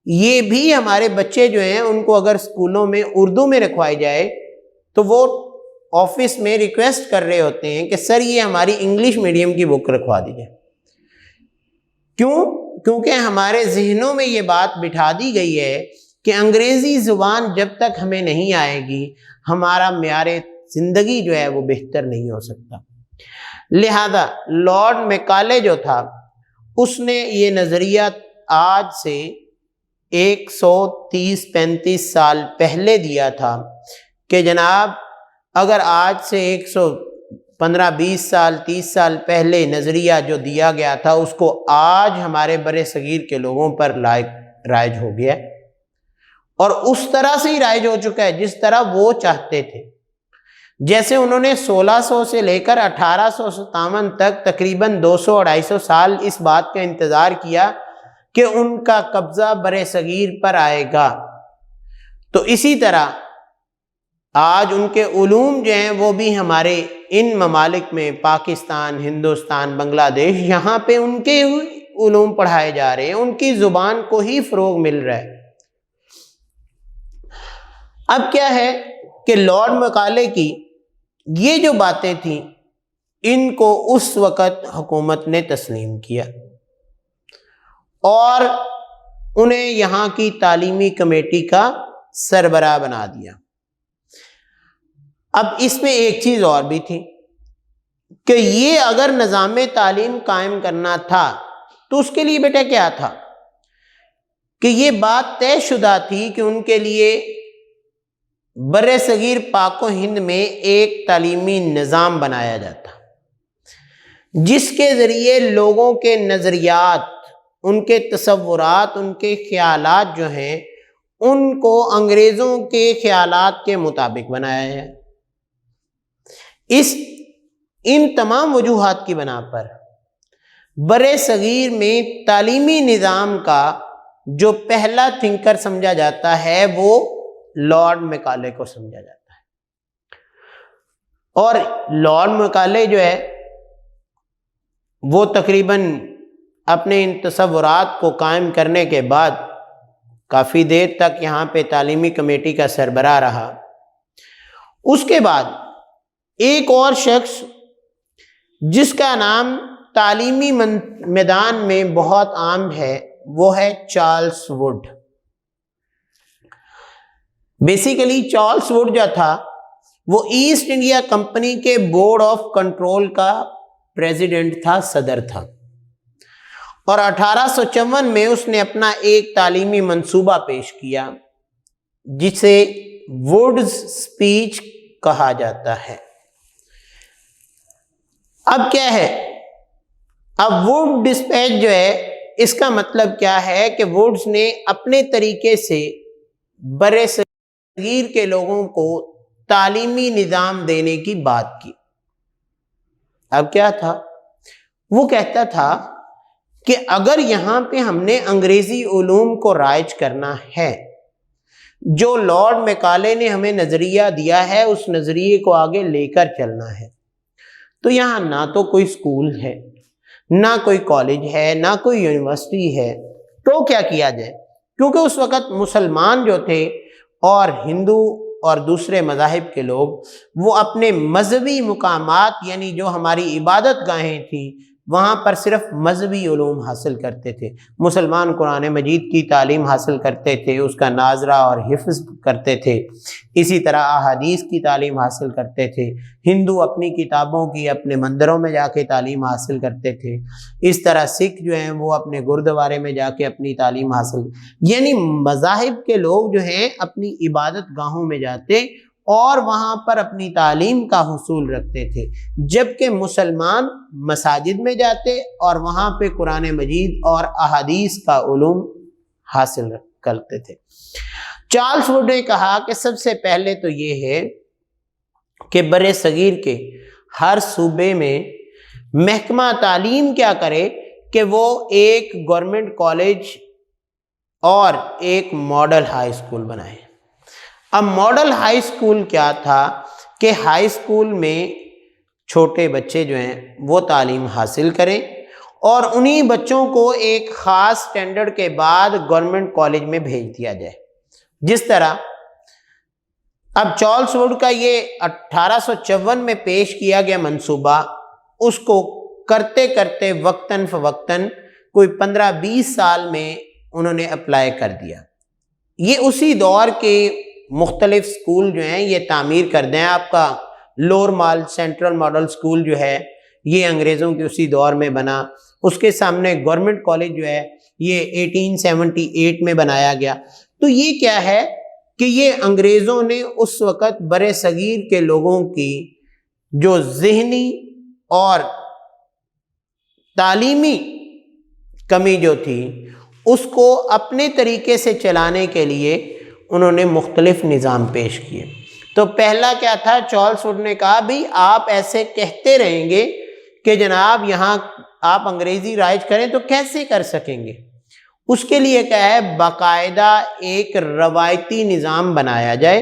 یہ بھی ہمارے بچے جو ہیں ان کو اگر اسکولوں میں اردو میں رکھوائی جائے تو وہ آفس میں ریکویسٹ کر رہے ہوتے ہیں کہ سر یہ ہماری انگلش میڈیم کی بک رکھوا دیجیے۔ کیوں؟ کیونکہ ہمارے ذہنوں میں یہ بات بٹھا دی گئی ہے کہ انگریزی زبان جب تک ہمیں نہیں آئے گی ہمارا معیار زندگی جو ہے وہ بہتر نہیں ہو سکتا۔ لہذا لارڈ میکالے جو تھا اس نے یہ نظریہ آج سے 130-135 سال پہلے دیا تھا کہ جناب اگر آج سے 115-20 سال 30 سال پہلے نظریہ جو دیا گیا تھا اس کو آج ہمارے بر صغیر کے لوگوں پر رائج ہو گیا اور اس طرح سے ہی رائج ہو چکا ہے جس طرح وہ چاہتے تھے۔ جیسے انہوں نے 1600 سے لے کر 1857 تک تقریباً 200-250 سال اس بات کا انتظار کیا کہ ان کا قبضہ بر صغیر پر آئے گا، تو اسی طرح آج ان کے علوم جو ہیں وہ بھی ہمارے ان ممالک میں پاکستان، ہندوستان، بنگلہ دیش، یہاں پہ ان کے علوم پڑھائے جا رہے ہیں، ان کی زبان کو ہی فروغ مل رہا ہے۔ اب کیا ہے کہ لارڈ میکالے کی یہ جو باتیں تھیں ان کو اس وقت حکومت نے تسلیم کیا اور انہیں یہاں کی تعلیمی کمیٹی کا سربراہ بنا دیا۔ اب اس میں ایک چیز اور بھی تھی کہ یہ اگر نظام تعلیم قائم کرنا تھا تو اس کے لیے بیٹا کیا تھا کہ یہ بات طے شدہ تھی کہ ان کے لیے بر صغیر پاک و ہند میں ایک تعلیمی نظام بنایا جاتا جس کے ذریعے لوگوں کے نظریات، ان کے تصورات، ان کے خیالات جو ہیں ان کو انگریزوں کے خیالات کے مطابق بنایا ہے۔ ان تمام وجوہات کی بنا پر بر صغیر میں تعلیمی نظام کا جو پہلا تھنکر سمجھا جاتا ہے وہ لارڈ میکالے کو سمجھا جاتا ہے، اور لارڈ میکالے جو ہے وہ تقریباً اپنے ان تصورات کو قائم کرنے کے بعد کافی دیر تک یہاں پہ تعلیمی کمیٹی کا سربراہ رہا۔ اس کے بعد ایک اور شخص جس کا نام تعلیمی میدان میں بہت عام ہے وہ ہے Charles would. Basically Charles would جو تھا وہ ایسٹ انڈیا کمپنی کے بورڈ آف کنٹرول کا پریزیڈنٹ تھا، صدر تھا، اور 1854 میں اس نے اپنا ایک تعلیمی منصوبہ پیش کیا جسے ووڈز اسپیچ کہا جاتا ہے۔ اب کیا ہے، اب ووڈ ڈسپیچ جو ہے اس کا مطلب کیا ہے کہ ووڈز نے اپنے طریقے سے بر صغیر کے لوگوں کو تعلیمی نظام دینے کی بات کی۔ اب کیا تھا، وہ کہتا تھا کہ اگر یہاں پہ ہم نے انگریزی علوم کو رائج کرنا ہے، جو لارڈ میکالے نے ہمیں نظریہ دیا ہے اس نظریے کو آگے لے کر چلنا ہے، تو یہاں نہ تو کوئی اسکول ہے، نہ کوئی کالج ہے، نہ کوئی یونیورسٹی ہے، تو کیا کیا جائے؟ کیونکہ اس وقت مسلمان جو تھے اور ہندو اور دوسرے مذاہب کے لوگ وہ اپنے مذہبی مقامات یعنی جو ہماری عبادت گاہیں تھیں وہاں پر صرف مذہبی علوم حاصل کرتے تھے۔ مسلمان قرآن مجید کی تعلیم حاصل کرتے تھے، اس کا ناظرہ اور حفظ کرتے تھے، اسی طرح احادیث کی تعلیم حاصل کرتے تھے، ہندو اپنی کتابوں کی اپنے مندروں میں جا کے تعلیم حاصل کرتے تھے، اس طرح سکھ جو ہیں وہ اپنے گردوارے میں جا کے اپنی تعلیم حاصل، یعنی مذاہب کے لوگ جو ہیں اپنی عبادت گاہوں میں جاتے اور وہاں پر اپنی تعلیم کا حصول رکھتے تھے، جبکہ مسلمان مساجد میں جاتے اور وہاں پہ قرآن مجید اور احادیث کا علوم حاصل کرتے تھے۔ چارلس ووڈ نے کہا کہ سب سے پہلے تو یہ ہے کہ بر صغیر کے ہر صوبے میں محکمہ تعلیم کیا کرے کہ وہ ایک گورنمنٹ کالج اور ایک ماڈل ہائی اسکول بنائے۔ اب ماڈل ہائی اسکول کیا تھا کہ ہائی اسکول میں چھوٹے بچے جو ہیں وہ تعلیم حاصل کریں اور انہی بچوں کو ایک خاص سٹینڈرڈ کے بعد گورنمنٹ کالج میں بھیج دیا جائے۔ جس طرح اب چارلس ووڈ کا یہ 1854 میں پیش کیا گیا منصوبہ، اس کو کرتے کرتے وقتاً فوقتاً کوئی 15-20 سال میں انہوں نے اپلائی کر دیا۔ یہ اسی دور کے مختلف سکول جو ہیں یہ تعمیر کر دیں۔ آپ کا لور مال سینٹرل ماڈل سکول جو ہے یہ انگریزوں کے اسی دور میں بنا، اس کے سامنے گورنمنٹ کالج جو ہے یہ 1878 میں بنایا گیا۔ تو یہ کیا ہے کہ یہ انگریزوں نے اس وقت برِ صغیر کے لوگوں کی جو ذہنی اور تعلیمی کمی جو تھی اس کو اپنے طریقے سے چلانے کے لیے انہوں نے مختلف نظام پیش کیے۔ تو پہلا کیا تھا، چارلس ووڈ نے کہا بھی آپ ایسے کہتے رہیں گے کہ جناب یہاں آپ انگریزی رائج کریں تو کیسے کر سکیں گے؟ اس کے لیے کیا ہے، باقاعدہ ایک روایتی نظام بنایا جائے۔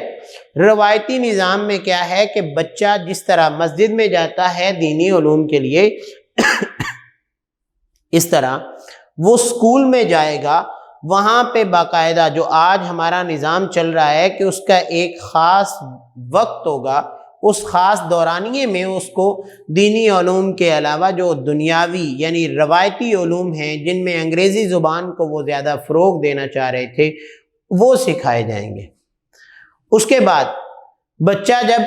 روایتی نظام میں کیا ہے کہ بچہ جس طرح مسجد میں جاتا ہے دینی علوم کے لیے اس طرح وہ اسکول میں جائے گا، وہاں پہ باقاعدہ جو آج ہمارا نظام چل رہا ہے کہ اس کا ایک خاص وقت ہوگا، اس خاص دورانیے میں اس کو دینی علوم کے علاوہ جو دنیاوی یعنی روایتی علوم ہیں جن میں انگریزی زبان کو وہ زیادہ فروغ دینا چاہ رہے تھے وہ سکھائے جائیں گے۔ اس کے بعد بچہ جب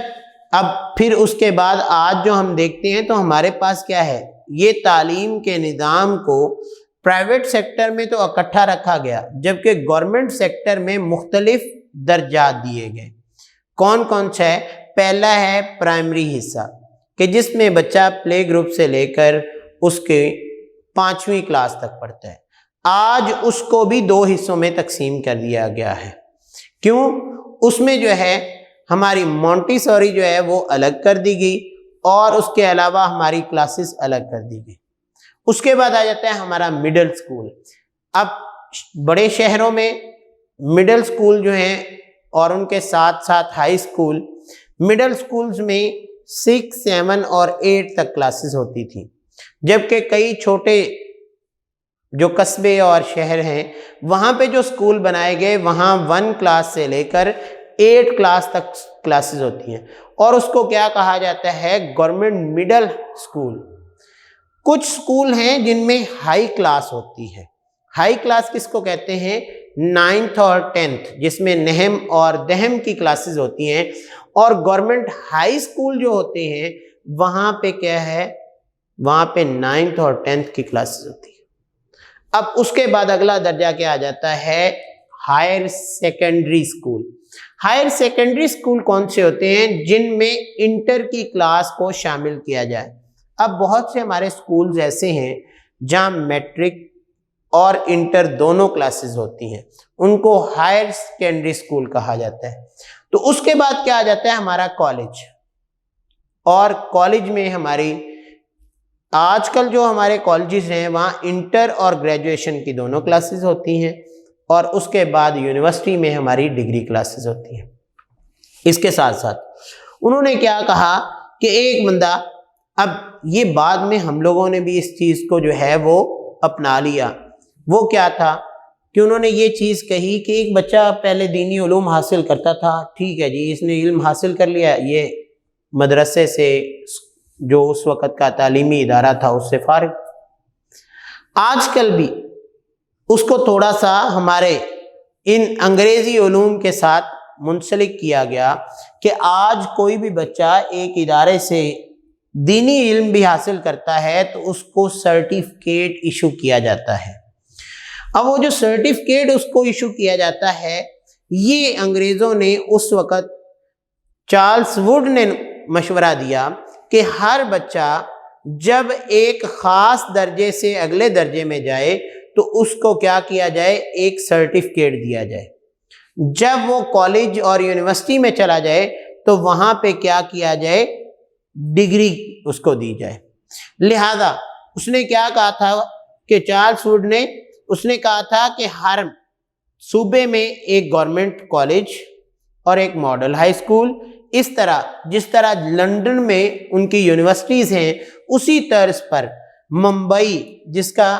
اب پھر اس کے بعد آج جو ہم دیکھتے ہیں تو ہمارے پاس کیا ہے، یہ تعلیم کے نظام کو پرائیویٹ سیکٹر میں تو اکٹھا رکھا گیا، جبکہ گورنمنٹ سیکٹر میں مختلف درجات دیے گئے۔ کون کون سا ہے؟ پہلا ہے پرائمری حصہ کہ جس میں بچہ پلے گروپ سے لے کر اس کے 5ویں کلاس تک پڑھتا ہے۔ آج اس کو بھی 2 حصوں میں تقسیم کر دیا گیا ہے۔ کیوں؟ اس میں جو ہے ہماری مونٹی سوری جو ہے وہ الگ کر دی گئی اور اس کے علاوہ ہماری کلاسز الگ کر دی گئی۔ اس کے بعد آ جاتا ہے ہمارا مڈل سکول۔ اب بڑے شہروں میں مڈل سکول جو ہیں اور ان کے ساتھ ساتھ ہائی سکول، مڈل سکولز میں 6, 7 اور 8 تک کلاسز ہوتی تھیں، جبکہ کئی چھوٹے جو قصبے اور شہر ہیں وہاں پہ جو سکول بنائے گئے وہاں 1 کلاس سے لے کر 8 کلاس تک کلاسز ہوتی ہیں، اور اس کو کیا کہا جاتا ہے، گورنمنٹ مڈل سکول۔ کچھ سکول ہیں جن میں ہائی کلاس ہوتی ہے۔ ہائی کلاس کس کو کہتے ہیں؟ 9th اور 10th، جس میں نہم اور دہم کی کلاسز ہوتی ہیں، اور گورنمنٹ ہائی سکول جو ہوتے ہیں وہاں پہ کیا ہے، وہاں پہ 9th اور 10th کی کلاسز ہوتی ہیں۔ اب اس کے بعد اگلا درجہ کیا آ جاتا ہے، higher secondary school. Higher secondary school کون سے ہوتے ہیں؟ جن میں انٹر کی کلاس کو شامل کیا جائے۔ اب بہت سے ہمارے سکولز ایسے ہیں جہاں میٹرک اور انٹر دونوں کلاسز ہوتی ہیں، ان کو ہائر سیکنڈری سکول کہا جاتا ہے۔ تو اس کے بعد کیا آ جاتا ہے ہمارا کالج، اور کالج میں ہماری آج کل جو ہمارے کالجز ہیں وہاں انٹر اور گریجویشن کی دونوں کلاسز ہوتی ہیں، اور اس کے بعد یونیورسٹی میں ہماری ڈگری کلاسز ہوتی ہیں۔ اس کے ساتھ ساتھ انہوں نے کیا کہا کہ ایک بندہ، اب یہ بعد میں ہم لوگوں نے بھی اس چیز کو جو ہے وہ اپنا لیا، وہ کیا تھا کہ انہوں نے یہ چیز کہی کہ ایک بچہ پہلے دینی علوم حاصل کرتا تھا، ٹھیک ہے جی اس نے علم حاصل کر لیا، یہ مدرسے سے جو اس وقت کا تعلیمی ادارہ تھا اس سے فارغ۔ آج کل بھی اس کو تھوڑا سا ہمارے ان انگریزی علوم کے ساتھ منسلک کیا گیا کہ آج کوئی بھی بچہ ایک ادارے سے دینی علم بھی حاصل کرتا ہے تو اس کو سرٹیفکیٹ ایشو کیا جاتا ہے۔ اب وہ جو سرٹیفکیٹ اس کو ایشو کیا جاتا ہے، یہ انگریزوں نے اس وقت چارلس ووڈ نے مشورہ دیا کہ ہر بچہ جب ایک خاص درجے سے اگلے درجے میں جائے تو اس کو کیا کیا جائے، ایک سرٹیفکیٹ دیا جائے۔ جب وہ کالج اور یونیورسٹی میں چلا جائے تو وہاں پہ کیا کیا جائے، ڈگری اس کو دی جائے۔ لہذا اس نے کیا کہا تھا کہ چارلس ووڈ نے اس نے کہا تھا کہ ہر صوبے میں ایک گورنمنٹ کالج اور ایک ماڈل ہائی اسکول، اس طرح جس طرح لندن میں ان کی یونیورسٹیز ہیں اسی طرز پر ممبئی، جس کا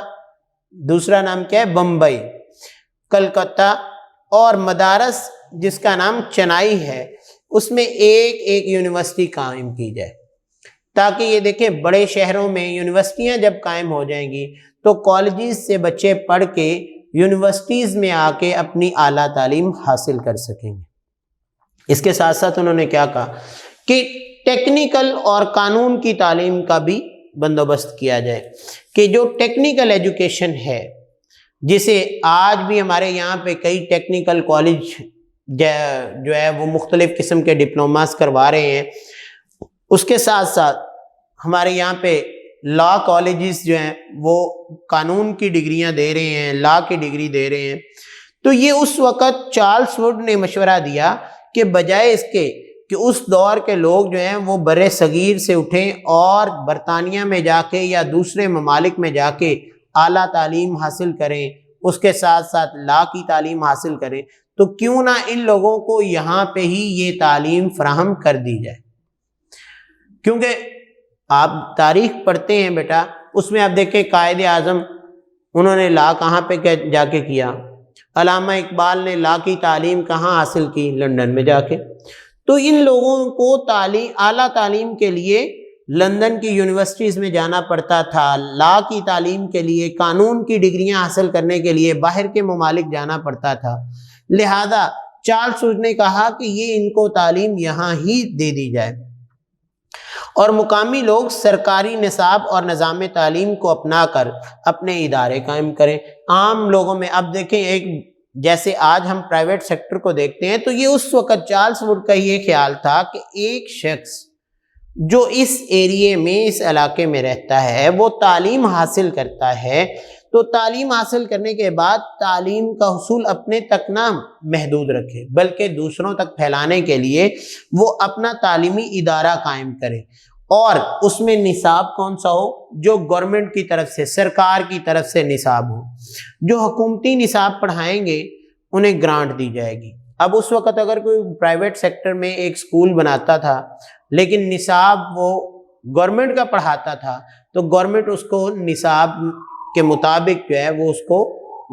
دوسرا نام کیا ہے بمبئی، کلکتہ اور مدارس جس کا نام چنائی ہے، اس میں ایک ایک یونیورسٹی قائم کی جائے، تاکہ یہ دیکھیں بڑے شہروں میں یونیورسٹیاں جب قائم ہو جائیں گی تو کالجز سے بچے پڑھ کے یونیورسٹیز میں آ کے اپنی اعلیٰ تعلیم حاصل کر سکیں گے۔ اس کے ساتھ ساتھ انہوں نے کیا کہا کہ ٹیکنیکل اور قانون کی تعلیم کا بھی بندوبست کیا جائے، کہ جو ٹیکنیکل ایجوکیشن ہے، جسے آج بھی ہمارے یہاں پہ کئی ٹیکنیکل کالج جو ہے وہ مختلف قسم کے ڈپلوماز کروا رہے ہیں، اس کے ساتھ ساتھ ہمارے یہاں پہ لا کالجز جو ہیں وہ قانون کی ڈگریاں دے رہے ہیں، لا کی ڈگری دے رہے ہیں۔ تو یہ اس وقت چارلس ووڈ نے مشورہ دیا کہ بجائے اس کے کہ اس دور کے لوگ جو ہیں وہ بر صغیر سے اٹھیں اور برطانیہ میں جا کے یا دوسرے ممالک میں جا کے اعلیٰ تعلیم حاصل کریں، اس کے ساتھ ساتھ لا کی تعلیم حاصل کریں، تو کیوں نہ ان لوگوں کو یہاں پہ ہی یہ تعلیم فراہم کر دی جائے۔ کیونکہ آپ تاریخ پڑھتے ہیں بیٹا، اس میں آپ دیکھیں قائد اعظم انہوں نے لا کہاں پہ جا کے کیا، علامہ اقبال نے لا کی تعلیم کہاں حاصل کی، لندن میں جا کے۔ تو ان لوگوں کو اعلیٰ تعلیم کے لیے لندن کی یونیورسٹیز میں جانا پڑتا تھا، لا کی تعلیم کے لیے، قانون کی ڈگریاں حاصل کرنے کے لیے باہر کے ممالک جانا پڑتا تھا۔ لہذا چارلس ووڈ نے کہا کہ یہ ان کو تعلیم یہاں ہی دے دی جائے، اور مقامی لوگ سرکاری نصاب اور نظام تعلیم کو اپنا کر اپنے ادارے قائم کریں۔ عام لوگوں میں اب دیکھیں، ایک جیسے آج ہم پرائیویٹ سیکٹر کو دیکھتے ہیں، تو یہ اس وقت چارلس ووڈ کا یہ خیال تھا کہ ایک شخص جو اس ایریے میں، اس علاقے میں رہتا ہے، وہ تعلیم حاصل کرتا ہے، تو تعلیم حاصل کرنے کے بعد تعلیم کا حصول اپنے تک نہ محدود رکھے، بلکہ دوسروں تک پھیلانے کے لیے وہ اپنا تعلیمی ادارہ قائم کرے، اور اس میں نصاب کون سا ہو؟ جو گورنمنٹ کی طرف سے، سرکار کی طرف سے نصاب ہو۔ جو حکومتی نصاب پڑھائیں گے انہیں گرانٹ دی جائے گی۔ اب اس وقت اگر کوئی پرائیویٹ سیکٹر میں ایک سکول بناتا تھا لیکن نصاب وہ گورنمنٹ کا پڑھاتا تھا، تو گورنمنٹ اس کو نصاب کے مطابق جو ہے وہ اس کو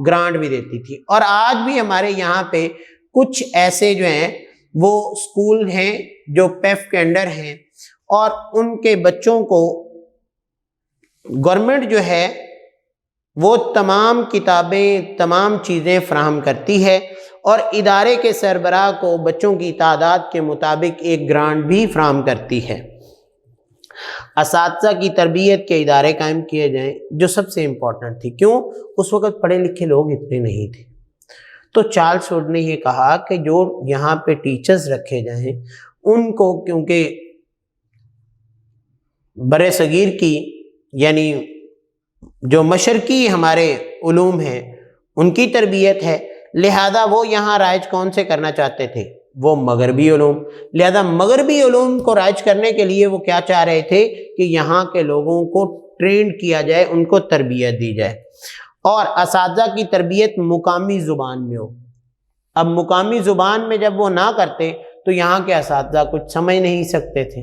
گرانٹ بھی دیتی تھی۔ اور آج بھی ہمارے یہاں پہ کچھ ایسے جو ہیں وہ سکول ہیں جو پیف کے انڈر ہیں، اور ان کے بچوں کو گورنمنٹ جو ہے وہ تمام کتابیں، تمام چیزیں فراہم کرتی ہے، اور ادارے کے سربراہ کو بچوں کی تعداد کے مطابق ایک گرانٹ بھی فراہم کرتی ہے۔ اساتذہ کی تربیت کے ادارے قائم کیے جائیں، جو سب سے امپورٹنٹ تھی۔ کیوں؟ اس وقت پڑھے لکھے لوگ اتنے نہیں تھے، تو چارلس ووڈ نے یہ کہا کہ جو یہاں پہ ٹیچرز رکھے جائیں ان کو، کیونکہ بر صغیر کی یعنی جو مشرقی ہمارے علوم ہیں ان کی تربیت ہے، لہذا وہ یہاں رائج کون سے کرنا چاہتے تھے؟ وہ مغربی علوم۔ لہذا مغربی علوم کو رائج کرنے کے لیے وہ کیا چاہ رہے تھے کہ یہاں کے لوگوں کو ٹرینڈ کیا جائے، ان کو تربیت دی جائے، اور اساتذہ کی تربیت مقامی زبان میں ہو۔ اب مقامی زبان میں جب وہ نہ کرتے تو یہاں کے اساتذہ کچھ سمجھ نہیں سکتے تھے،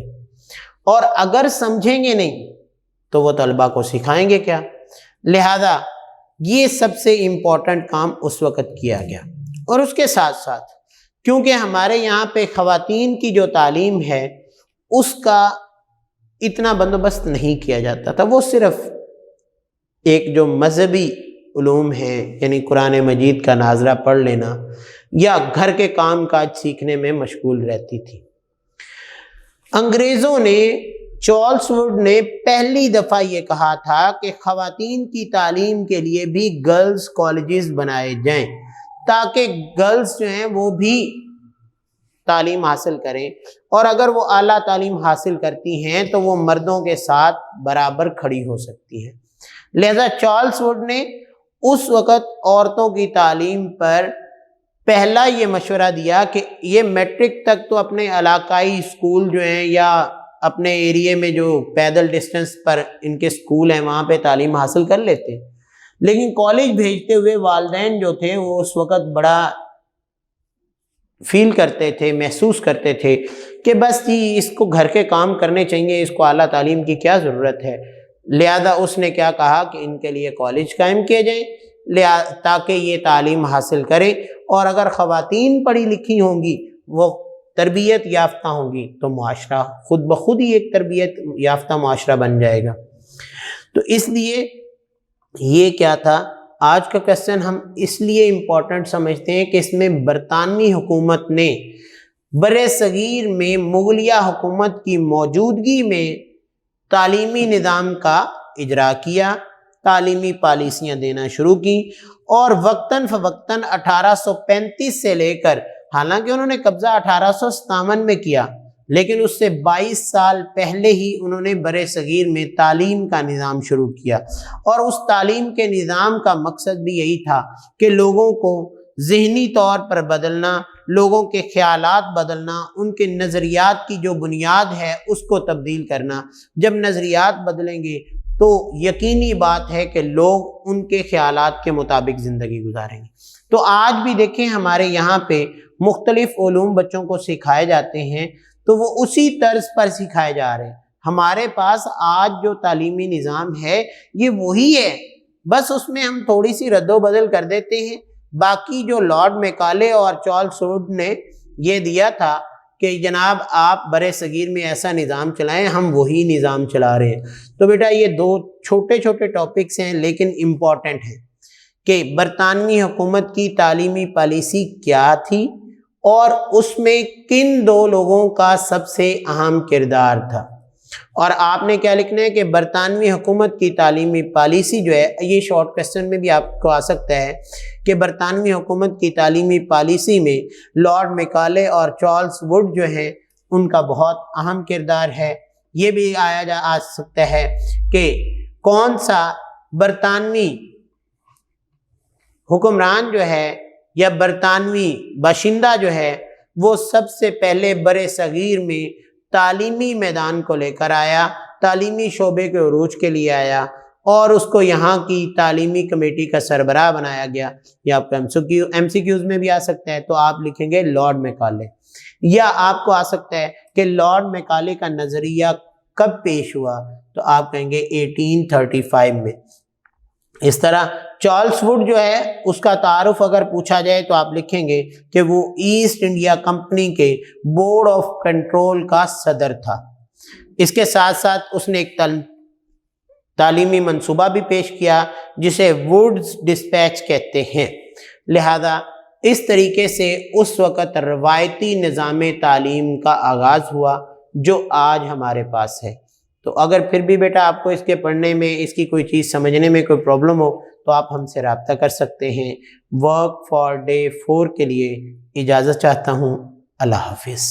اور اگر سمجھیں گے نہیں تو وہ طلبہ کو سکھائیں گے کیا؟ لہذا یہ سب سے امپورٹنٹ کام اس وقت کیا گیا۔ اور اس کے ساتھ ساتھ کیونکہ ہمارے یہاں پہ خواتین کی جو تعلیم ہے اس کا اتنا بندوبست نہیں کیا جاتا تھا، وہ صرف ایک جو مذہبی علوم ہیں یعنی قرآن مجید کا ناظرہ پڑھ لینا یا گھر کے کام کاج سیکھنے میں مشغول رہتی تھی۔ انگریزوں نے، چارلس ووڈ نے پہلی دفعہ یہ کہا تھا کہ خواتین کی تعلیم کے لیے بھی گرلز کالجز بنائے جائیں، تاکہ گرلز جو ہیں وہ بھی تعلیم حاصل کریں، اور اگر وہ اعلیٰ تعلیم حاصل کرتی ہیں تو وہ مردوں کے ساتھ برابر کھڑی ہو سکتی ہیں۔ لہذا چارلس ووڈ نے اس وقت عورتوں کی تعلیم پر پہلا یہ مشورہ دیا کہ یہ میٹرک تک تو اپنے علاقائی اسکول جو ہیں یا اپنے ایریے میں جو پیدل ڈسٹنس پر ان کے اسکول ہیں وہاں پہ تعلیم حاصل کر لیتے، لیکن کالج بھیجتے ہوئے والدین جو تھے وہ اس وقت بڑا فیل کرتے تھے، محسوس کرتے تھے کہ بس جی اس کو گھر کے کام کرنے چاہیے، اس کو اعلیٰ تعلیم کی کیا ضرورت ہے۔ لہذا اس نے کیا کہا کہ ان کے لیے کالج قائم کیے جائیں تاکہ یہ تعلیم حاصل کریں، اور اگر خواتین پڑھی لکھی ہوں گی، وہ تربیت یافتہ ہوں گی، تو معاشرہ خود بخود ہی ایک تربیت یافتہ معاشرہ بن جائے گا۔ تو اس لیے یہ کیا تھا، آج کا کویسچن ہم اس لیے امپورٹنٹ سمجھتے ہیں کہ اس میں برطانوی حکومت نے بر صغیر میں مغلیہ حکومت کی موجودگی میں تعلیمی نظام کا اجرا کیا، تعلیمی پالیسیاں دینا شروع کی، اور وقتاً فوقتاً 1835 سے لے کر، حالانکہ انہوں نے قبضہ 1857 میں کیا، لیکن اس سے 22 سال پہلے ہی انہوں نے بر صغیر میں تعلیم کا نظام شروع کیا، اور اس تعلیم کے نظام کا مقصد بھی یہی تھا کہ لوگوں کو ذہنی طور پر بدلنا، لوگوں کے خیالات بدلنا، ان کے نظریات کی جو بنیاد ہے اس کو تبدیل کرنا۔ جب نظریات بدلیں گے تو یقینی بات ہے کہ لوگ ان کے خیالات کے مطابق زندگی گزاریں گے۔ تو آج بھی دیکھیں ہمارے یہاں پہ مختلف علوم بچوں کو سکھائے جاتے ہیں، تو وہ اسی طرز پر سکھائے جا رہے ہیں۔ ہمارے پاس آج جو تعلیمی نظام ہے یہ وہی ہے، بس اس میں ہم تھوڑی سی رد و بدل کر دیتے ہیں۔ باقی جو لارڈ میکالے اور چارلس ووڈ نے یہ دیا تھا کہ جناب آپ بر صغیر میں ایسا نظام چلائیں، ہم وہی نظام چلا رہے ہیں۔ تو بیٹا یہ دو چھوٹے چھوٹے ٹاپکس ہیں لیکن امپورٹنٹ ہیں کہ برطانوی حکومت کی تعلیمی پالیسی کیا تھی، اور اس میں کن دو لوگوں کا سب سے اہم کردار تھا۔ اور آپ نے کیا لکھنا ہے کہ برطانوی حکومت کی تعلیمی پالیسی جو ہے، یہ شارٹ کویسچن میں بھی آپ کو آ سکتا ہے کہ برطانوی حکومت کی تعلیمی پالیسی میں لارڈ میکالے اور چارلس ووڈ جو ہیں ان کا بہت اہم کردار ہے۔ یہ بھی آ سکتا ہے کہ کون سا برطانوی حکمران جو ہے یا برطانوی باشندہ جو ہے وہ سب سے پہلے بر صغیر میں تعلیمی میدان کو لے کر آیا، تعلیمی شعبے کے عروج کے لیے آیا، اور اس کو یہاں کی تعلیمی کمیٹی کا سربراہ بنایا گیا۔ یہ آپ کو ایم سی کیوز میں بھی آ سکتا ہے، تو آپ لکھیں گے لارڈ میکالے، یا آپ کو آ سکتا ہے کہ لارڈ میکالے کا نظریہ کب پیش ہوا، تو آپ کہیں گے 1835 میں۔ اس طرح چارلس ووڈ جو ہے اس کا تعارف اگر پوچھا جائے تو آپ لکھیں گے کہ وہ ایسٹ انڈیا کمپنی کے بورڈ آف کنٹرول کا صدر تھا۔ اس کے ساتھ ساتھ اس نے ایک تعلیمی منصوبہ بھی پیش کیا جسے ووڈز ڈسپیچ کہتے ہیں۔ لہذا اس طریقے سے اس وقت روایتی نظام تعلیم کا آغاز ہوا جو آج ہمارے پاس ہے۔ تو اگر پھر بھی بیٹا آپ کو اس کے پڑھنے میں، اس کی کوئی چیز سمجھنے میں کوئی پرابلم ہو تو آپ ہم سے رابطہ کر سکتے ہیں۔ ورک فار ڈے 4 کے لیے اجازت چاہتا ہوں۔ اللہ حافظ۔